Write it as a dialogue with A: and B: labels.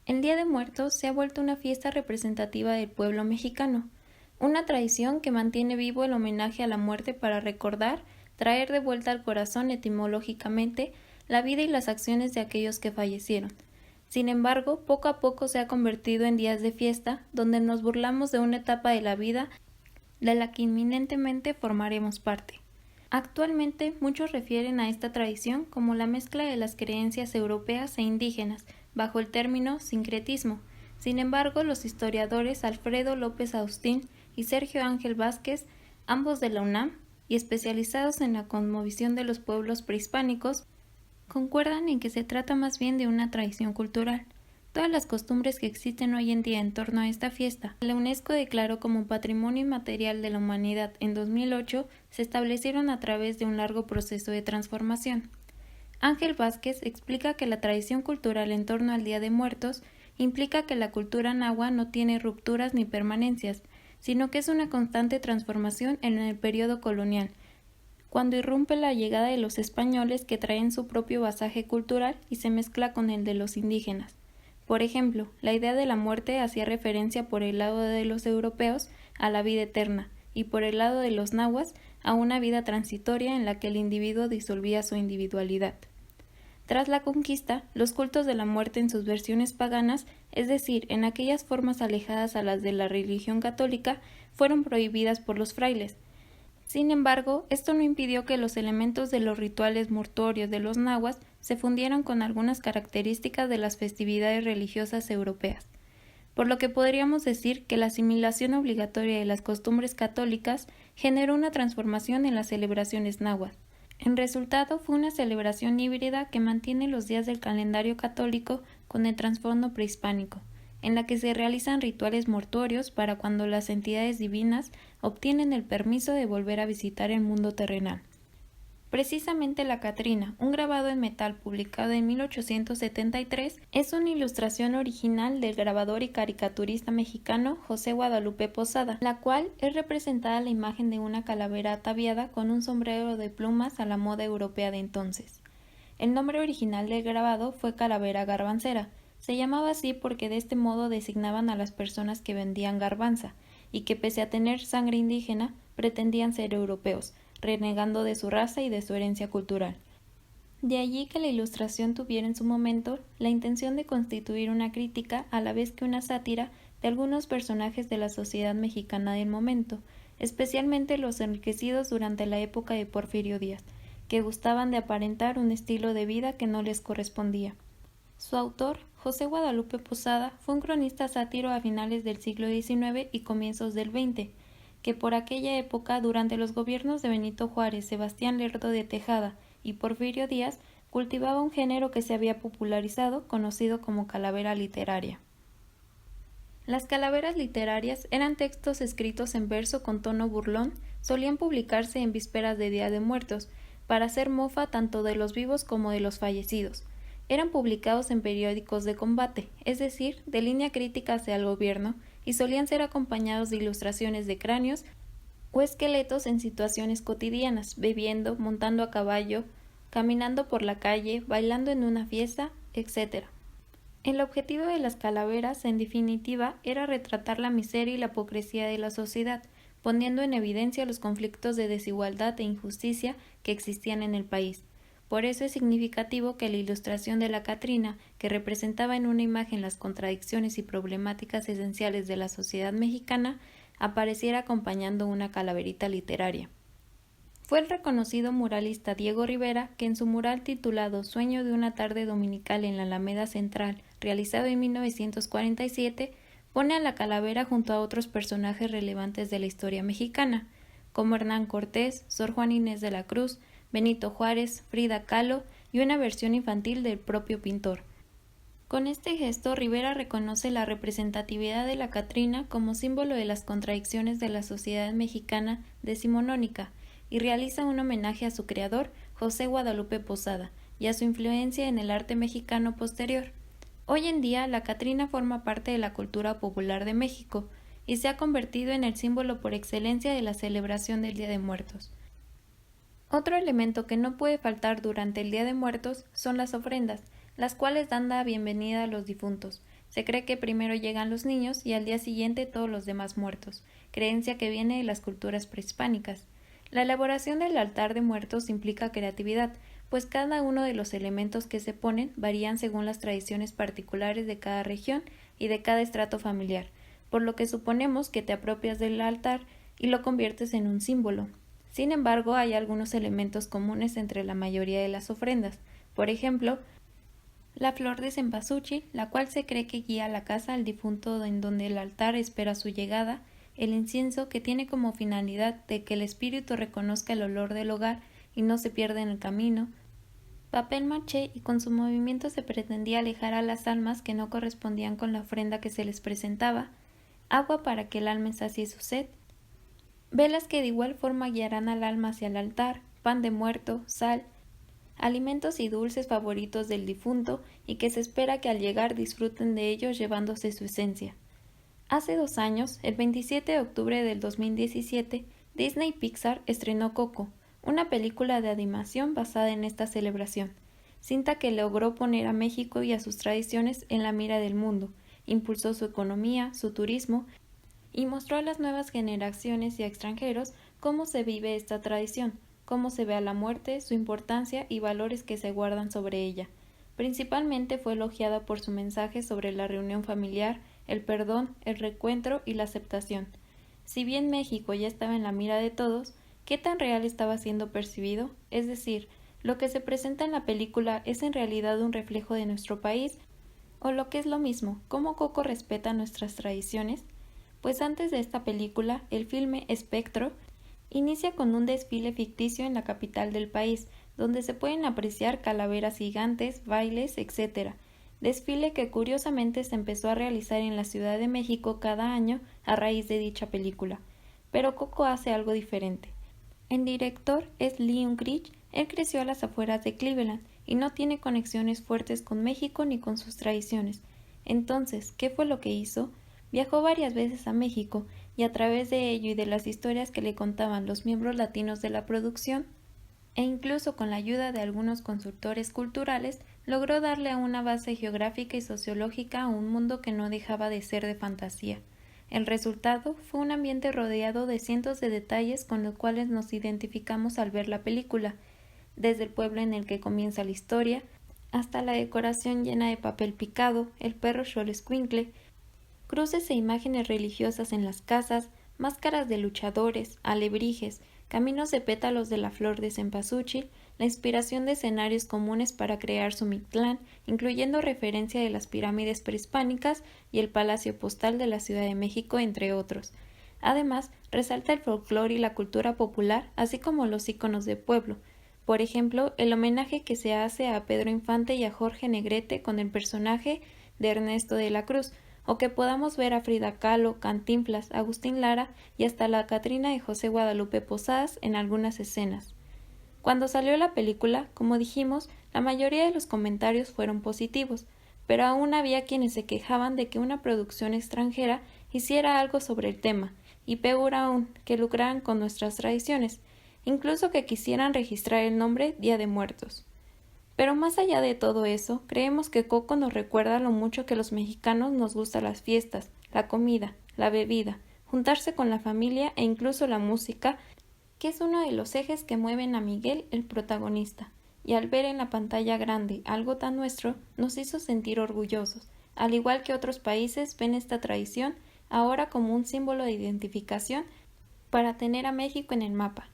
A: El Día de Muertos se ha vuelto una fiesta representativa del pueblo mexicano, una tradición que mantiene vivo el homenaje a la muerte para recordar, traer de vuelta al corazón etimológicamente la vida y las acciones de aquellos que fallecieron. Sin embargo, poco a poco se ha convertido en días de fiesta, donde nos burlamos de una etapa de la vida de la que inminentemente formaremos parte. Actualmente, muchos refieren a esta tradición como la mezcla de las creencias europeas e indígenas, bajo el término sincretismo. Sin embargo, los historiadores Alfredo López Austín y Sergio Ángel Vázquez, ambos de la UNAM y especializados en la cosmovisión de los pueblos prehispánicos, concuerdan en que se trata más bien de una tradición cultural. Todas las costumbres que existen hoy en día en torno a esta fiesta, la UNESCO declaró como Patrimonio Inmaterial de la Humanidad en 2008, se establecieron a través de un largo proceso de transformación. Ángel Vázquez explica que la tradición cultural en torno al Día de Muertos implica que la cultura nahua no tiene rupturas ni permanencias, sino que es una constante transformación en el periodo colonial, cuando irrumpe la llegada de los españoles que traen su propio basaje cultural y se mezcla con el de los indígenas. Por ejemplo, la idea de la muerte hacía referencia por el lado de los europeos a la vida eterna y por el lado de los nahuas a una vida transitoria en la que el individuo disolvía su individualidad. Tras la conquista, los cultos de la muerte en sus versiones paganas, es decir, en aquellas formas alejadas a las de la religión católica, fueron prohibidas por los frailes. Sin embargo, esto no impidió que los elementos de los rituales mortuorios de los nahuas se fundieran con algunas características de las festividades religiosas europeas, por lo que podríamos decir que la asimilación obligatoria de las costumbres católicas generó una transformación en las celebraciones nahuas. En resultado, fue una celebración híbrida que mantiene los días del calendario católico con el trasfondo prehispánico, en la que se realizan rituales mortuorios para cuando las entidades divinas obtienen el permiso de volver a visitar el mundo terrenal. Precisamente la Catrina, un grabado en metal publicado en 1873, es una ilustración original del grabador y caricaturista mexicano José Guadalupe Posada, la cual es representada la imagen de una calavera ataviada con un sombrero de plumas a la moda europea de entonces. El nombre original del grabado fue Calavera Garbancera. Se llamaba así porque de este modo designaban a las personas que vendían garbanza y que pese a tener sangre indígena pretendían ser europeos, renegando de su raza y de su herencia cultural. De allí que la ilustración tuviera en su momento la intención de constituir una crítica a la vez que una sátira de algunos personajes de la sociedad mexicana del momento, especialmente los enriquecidos durante la época de Porfirio Díaz, que gustaban de aparentar un estilo de vida que no les correspondía. Su autor, José Guadalupe Posada, fue un cronista sátiro a finales del siglo XIX y comienzos del XX, que por aquella época, durante los gobiernos de Benito Juárez, Sebastián Lerdo de Tejada y Porfirio Díaz, cultivaba un género que se había popularizado, conocido como calavera literaria. Las calaveras literarias eran textos escritos en verso con tono burlón, solían publicarse en vísperas de Día de Muertos, para hacer mofa tanto de los vivos como de los fallecidos. Eran publicados en periódicos de combate, es decir, de línea crítica hacia el gobierno, y solían ser acompañados de ilustraciones de cráneos o esqueletos en situaciones cotidianas, bebiendo, montando a caballo, caminando por la calle, bailando en una fiesta, etc. El objetivo de las calaveras, en definitiva, era retratar la miseria y la hipocresía de la sociedad, poniendo en evidencia los conflictos de desigualdad e injusticia que existían en el país. Por eso es significativo que la ilustración de la Catrina, que representaba en una imagen las contradicciones y problemáticas esenciales de la sociedad mexicana, apareciera acompañando una calaverita literaria. Fue el reconocido muralista Diego Rivera que en su mural titulado Sueño de una tarde dominical en la Alameda Central, realizado en 1947, pone a la calavera junto a otros personajes relevantes de la historia mexicana, como Hernán Cortés, Sor Juana Inés de la Cruz, Benito Juárez, Frida Kahlo y una versión infantil del propio pintor. Con este gesto, Rivera reconoce la representatividad de la Catrina como símbolo de las contradicciones de la sociedad mexicana decimonónica y realiza un homenaje a su creador, José Guadalupe Posada, y a su influencia en el arte mexicano posterior. Hoy en día, la Catrina forma parte de la cultura popular de México y se ha convertido en el símbolo por excelencia de la celebración del Día de Muertos. Otro elemento que no puede faltar durante el Día de Muertos son las ofrendas, las cuales dan la bienvenida a los difuntos. Se cree que primero llegan los niños y al día siguiente todos los demás muertos, creencia que viene de las culturas prehispánicas. La elaboración del altar de muertos implica creatividad, pues cada uno de los elementos que se ponen varían según las tradiciones particulares de cada región y de cada estrato familiar, por lo que suponemos que te apropias del altar y lo conviertes en un símbolo. Sin embargo, hay algunos elementos comunes entre la mayoría de las ofrendas. Por ejemplo, la flor de cempasúchil, la cual se cree que guía a la casa al difunto en donde el altar espera su llegada, el incienso, que tiene como finalidad de que el espíritu reconozca el olor del hogar y no se pierda en el camino, papel maché, y con su movimiento se pretendía alejar a las almas que no correspondían con la ofrenda que se les presentaba, agua para que el alma sacie su sed, velas que de igual forma guiarán al alma hacia el altar, pan de muerto, sal, alimentos y dulces favoritos del difunto y que se espera que al llegar disfruten de ellos llevándose su esencia. Hace 2 años, el 27 de octubre del 2017, Disney Pixar estrenó Coco, una película de animación basada en esta celebración, cinta que logró poner a México y a sus tradiciones en la mira del mundo, impulsó su economía, su turismo y mostró a las nuevas generaciones y a extranjeros cómo se vive esta tradición, cómo se ve a la muerte, su importancia y valores que se guardan sobre ella. Principalmente fue elogiada por su mensaje sobre la reunión familiar, el perdón, el reencuentro y la aceptación. Si bien México ya estaba en la mira de todos, ¿qué tan real estaba siendo percibido? Es decir, ¿lo que se presenta en la película es en realidad un reflejo de nuestro país? O lo que es lo mismo, ¿cómo Coco respeta nuestras tradiciones? Pues antes de esta película, el filme Espectro inicia con un desfile ficticio en la capital del país, donde se pueden apreciar calaveras gigantes, bailes, etc. Desfile que curiosamente se empezó a realizar en la Ciudad de México cada año a raíz de dicha película. Pero Coco hace algo diferente. El director es Lee Unkrich. Él creció a las afueras de Cleveland y no tiene conexiones fuertes con México ni con sus tradiciones. Entonces, ¿qué fue lo que hizo? Viajó varias veces a México y a través de ello y de las historias que le contaban los miembros latinos de la producción, e incluso con la ayuda de algunos consultores culturales, logró darle a una base geográfica y sociológica a un mundo que no dejaba de ser de fantasía. El resultado fue un ambiente rodeado de cientos de detalles con los cuales nos identificamos al ver la película, desde el pueblo en el que comienza la historia, hasta la decoración llena de papel picado, el perro Xoloscuincle, cruces e imágenes religiosas en las casas, máscaras de luchadores, alebrijes, caminos de pétalos de la flor de cempasúchil, la inspiración de escenarios comunes para crear su Mictlán, incluyendo referencia de las pirámides prehispánicas y el Palacio Postal de la Ciudad de México, entre otros. Además, resalta el folclore y la cultura popular, así como los íconos de pueblo. Por ejemplo, el homenaje que se hace a Pedro Infante y a Jorge Negrete con el personaje de Ernesto de la Cruz, o que podamos ver a Frida Kahlo, Cantinflas, Agustín Lara y hasta la Catrina de José Guadalupe Posadas en algunas escenas. Cuando salió la película, como dijimos, la mayoría de los comentarios fueron positivos, pero aún había quienes se quejaban de que una producción extranjera hiciera algo sobre el tema, y peor aún, que lucraran con nuestras tradiciones, incluso que quisieran registrar el nombre Día de Muertos. Pero más allá de todo eso, creemos que Coco nos recuerda lo mucho que los mexicanos nos gustan las fiestas, la comida, la bebida, juntarse con la familia e incluso la música, que es uno de los ejes que mueven a Miguel, el protagonista, y al ver en la pantalla grande algo tan nuestro, nos hizo sentir orgullosos, al igual que otros países ven esta tradición ahora como un símbolo de identificación para tener a México en el mapa.